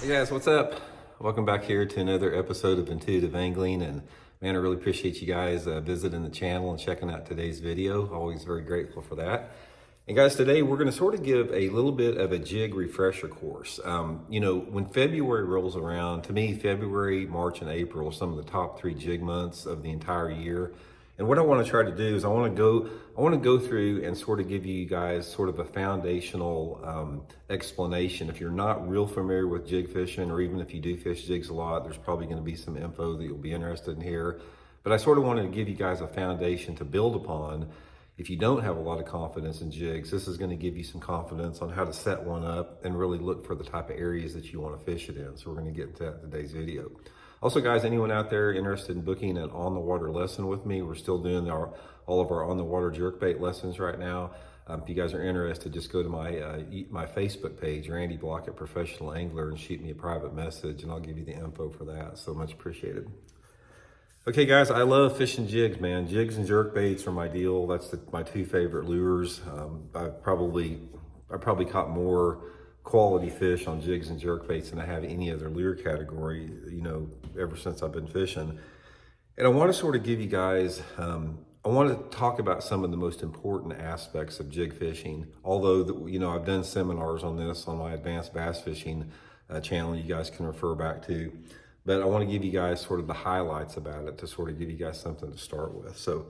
Hey guys, what's up? Welcome back here to another episode of Intuitive Angling. And man, I really appreciate you guys visiting the channel and checking out today's video. Always very grateful for that. And guys, today we're going to sort of give a little bit of a jig refresher course. When February rolls around, to me, February, March, and April are some of the top 3 jig months of the entire year. And what I want to try to do is I want to go through and sort of give you guys sort of a foundational explanation. If you're not real familiar with jig fishing, or even if you do fish jigs a lot, there's probably going to be some info that you'll be interested in here. But I sort of wanted to give you guys a foundation to build upon. If you don't have a lot of confidence in jigs, this is going to give you some confidence on how to set one up and really look for the type of areas that you want to fish it in. So we're going to get into that in today's video. Also, guys, anyone out there interested in booking an on-the-water lesson with me, we're still doing all of our on-the-water jerkbait lessons right now. If you guys are interested, just go to my Facebook page, Randy Blockett Professional Angler, and shoot me a private message, and I'll give you the info for that. So much appreciated. Okay, guys, I love fishing jigs, man. Jigs and jerkbaits are my deal. That's my 2 favorite lures. I probably caught more quality fish on jigs and jerkbaits than I have any other lure category, ever since I've been fishing. And I want to sort of give you guys, I want to talk about some of the most important aspects of jig fishing. Although, I've done seminars on this on my Advanced Bass Fishing channel you guys can refer back to. But I want to give you guys sort of the highlights about it to sort of give you guys something to start with. So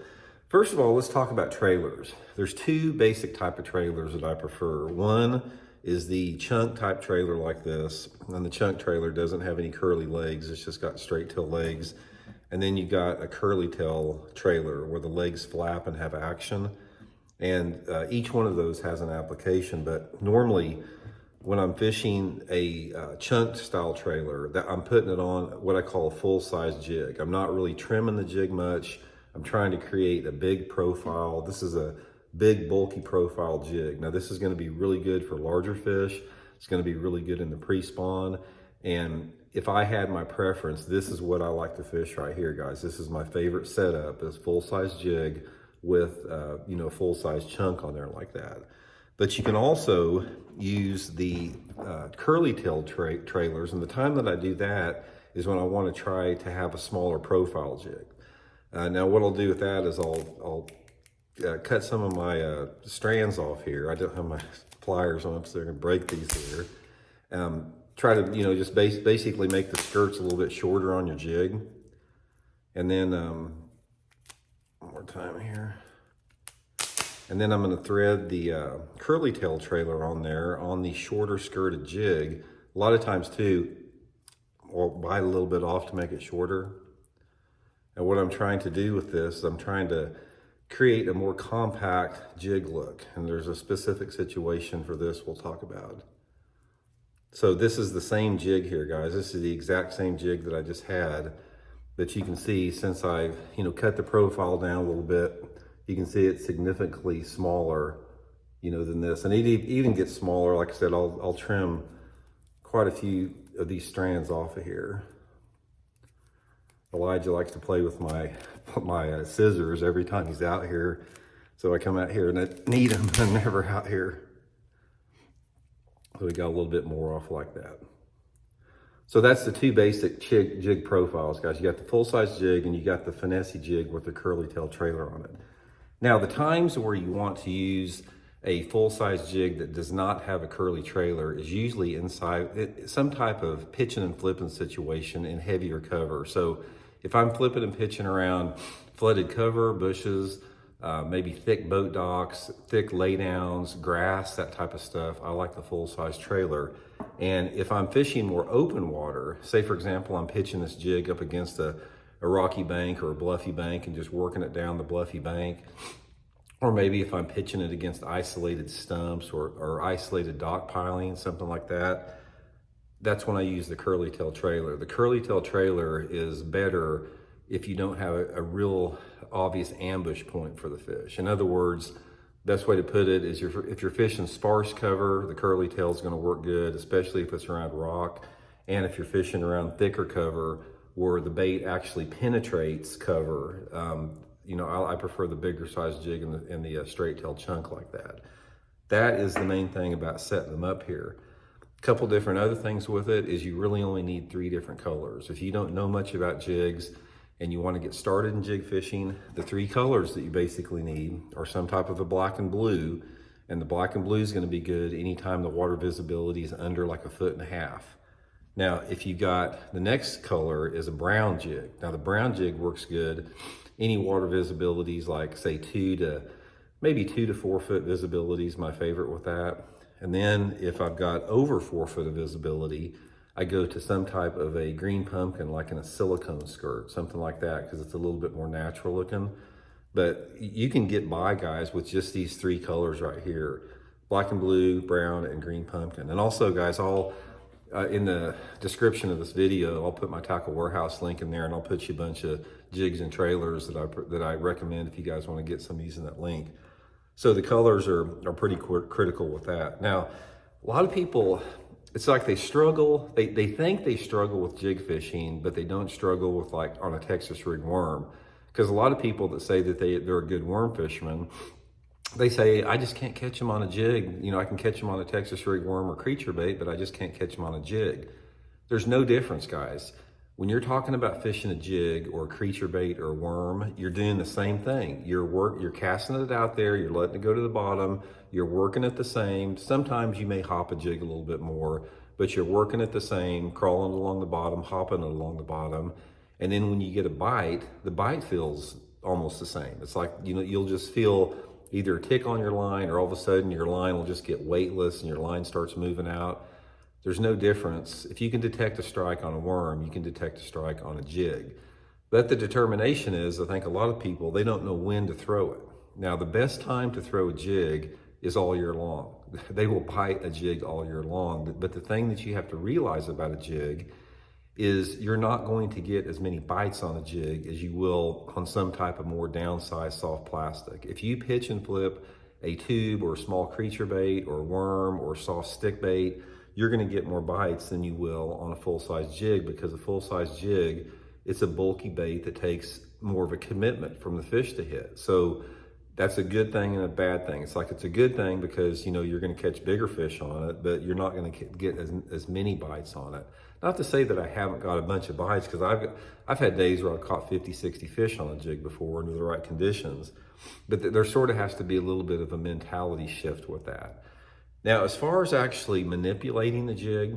first of all, let's talk about trailers. There's 2 basic type of trailers that I prefer. One is the chunk type trailer like this. And the chunk trailer doesn't have any curly legs. It's just got straight tail legs. And then you got a curly tail trailer where the legs flap and have action. And each one of those has an application. But normally when I'm fishing a chunk style trailer, that I'm putting it on what I call a full size jig. I'm not really trimming the jig much. I'm trying to create a big profile. This is a big bulky profile jig. Now this is going to be really good for larger fish. It's going to be really good in the pre-spawn. And if I had my preference, this is what I like to fish right here, guys. This is my favorite setup, is full-size jig with full-size chunk on there like that. But you can also use the curly-tailed trailers, and the time that I do that is when I want to try to have a smaller profile jig. Now what I'll do with that is I'll cut some of my strands off here. I don't have my pliers on, so they're gonna break these here. Try to, just basically make the skirts a little bit shorter on your jig. And then, one more time here. And then I'm gonna thread the curly tail trailer on there on the shorter skirted jig. A lot of times too, I'll bite a little bit off to make it shorter. And what I'm trying to do with this, I'm trying to create a more compact jig look. And there's a specific situation for this we'll talk about. So this is the same jig here, guys. This is the exact same jig that I just had. But you can see, since I've cut the profile down a little bit, you can see it's significantly smaller, than this. And it even gets smaller. Like I said, I'll trim quite a few of these strands off of here. Elijah likes to play with my scissors every time he's out here. So I come out here and I need them. I'm never out here. So we got a little bit more off like that. So that's the 2 basic jig profiles, guys. You got the full-size jig and you got the finesse jig with the curly tail trailer on it. Now, the times where you want to use a full-size jig that does not have a curly trailer is usually inside some type of pitching and flipping situation in heavier cover. So if I'm flipping and pitching around flooded cover, bushes, maybe thick boat docks, thick laydowns, grass, that type of stuff, I like the full-size trailer. And if I'm fishing more open water, say for example, I'm pitching this jig up against a rocky bank or a bluffy bank and just working it down the bluffy bank, or maybe if I'm pitching it against isolated stumps or isolated dock piling, something like that, that's when I use the curly tail trailer. The curly tail trailer is better if you don't have a real obvious ambush point for the fish. In other words, best way to put it is if you're fishing sparse cover, the curly tail is going to work good, especially if it's around rock. And if you're fishing around thicker cover where the bait actually penetrates cover, I prefer the bigger size jig and the straight tail chunk like that. That is the main thing about setting them up here. A couple different other things with it is you really only need 3 different colors. If you don't know much about jigs and you want to get started in jig fishing, the 3 colors that you basically need are some type of a black and blue. And the black and blue is going to be good anytime the water visibility is under like 1.5 feet. Now, if you got, the next color is a brown jig. Now the brown jig works good. Any water visibilities like say 2 to 4 foot visibility is my favorite with that. And then if I've got over 4 foot of visibility, I go to some type of a green pumpkin, like in a silicone skirt, something like that, because it's a little bit more natural looking. But you can get by, guys, with just these 3 colors right here: black and blue, brown, and green pumpkin. And also, guys, in the description of this video, I'll put my Tackle Warehouse link in there, and I'll put you a bunch of jigs and trailers that I recommend if you guys want to get some using that link. So the colors are pretty critical with that. Now, a lot of people, it's like they struggle, they think they struggle with jig fishing, but they don't struggle with like on a Texas rig worm. Because a lot of people that say that they're a good worm fisherman, they say, I just can't catch them on a jig. You know, I can catch them on a Texas rig worm or creature bait, but I just can't catch them on a jig. There's no difference, guys. When you're talking about fishing a jig or a creature bait or a worm, you're doing the same thing. You're casting it out there, you're letting it go to the bottom, you're working it the same. Sometimes you may hop a jig a little bit more, but you're working it the same, crawling along the bottom, hopping it along the bottom. And then when you get a bite, the bite feels almost the same. It's like, you know, you'll just feel either a tick on your line, or all of a sudden your line will just get weightless and your line starts moving out. There's no difference. If you can detect a strike on a worm, you can detect a strike on a jig. But the determination is, I think a lot of people, they don't know when to throw it. Now, the best time to throw a jig is all year long. They will bite a jig all year long. But the thing that you have to realize about a jig is you're not going to get as many bites on a jig as you will on some type of more downsized soft plastic. If you pitch and flip a tube or a small creature bait or a worm or soft stick bait, you're going to get more bites than you will on a full-size jig, because a full-size jig, it's a bulky bait that takes more of a commitment from the fish to hit. So that's a good thing and a bad thing. It's like, it's a good thing because, you know, you're going to catch bigger fish on it, but you're not going to get as many bites on it. Not to say that I haven't got a bunch of bites, because I've had days where I've caught 50, 60 fish on a jig before under the right conditions, but there sort of has to be a little bit of a mentality shift with that. Now, as far as actually manipulating the jig,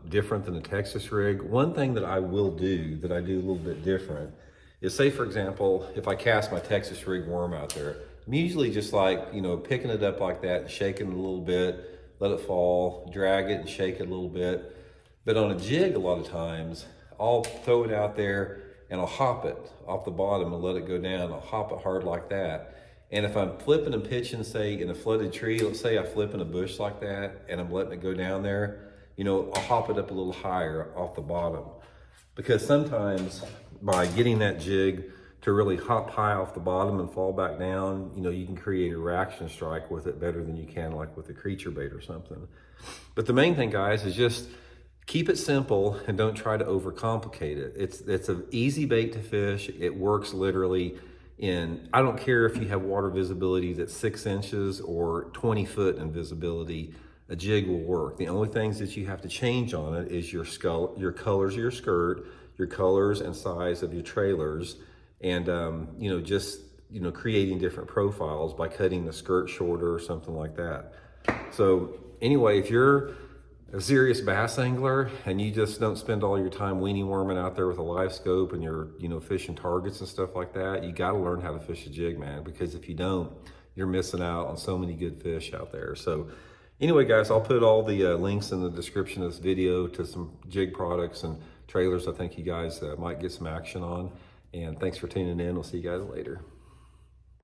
different than a Texas rig, one thing that I will do, that I do a little bit different, is say, for example, if I cast my Texas rig worm out there, I'm usually just like, you know, picking it up like that and shaking it a little bit, let it fall, drag it and shake it a little bit. But on a jig, a lot of times, I'll throw it out there and I'll hop it off the bottom and let it go down. I'll hop it hard like that. And if I'm flipping and pitching, say in a flooded tree, let's say I flip in a bush like that and I'm letting it go down there, you know, I'll hop it up a little higher off the bottom. Because sometimes by getting that jig to really hop high off the bottom and fall back down, you know, you can create a reaction strike with it better than you can like with a creature bait or something. But the main thing, guys, is just keep it simple and don't try to overcomplicate it. It's an easy bait to fish. It works literally in, I don't care if you have water visibility that's 6 inches or 20 foot in visibility, a jig will work. The only things that you have to change on it is your colors of your skirt, your colors and size of your trailers, and you know, just, you know, creating different profiles by cutting the skirt shorter or something like that. So anyway, if you're a serious bass angler and you just don't spend all your time weenie worming out there with a live scope and you're, you know, fishing targets and stuff like that, you got to learn how to fish a jig, man, because if you don't, you're missing out on so many good fish out there. So anyway, guys, I'll put all the links in the description of this video to some jig products and trailers I think you guys might get some action on. And thanks for tuning in. We'll see you guys later.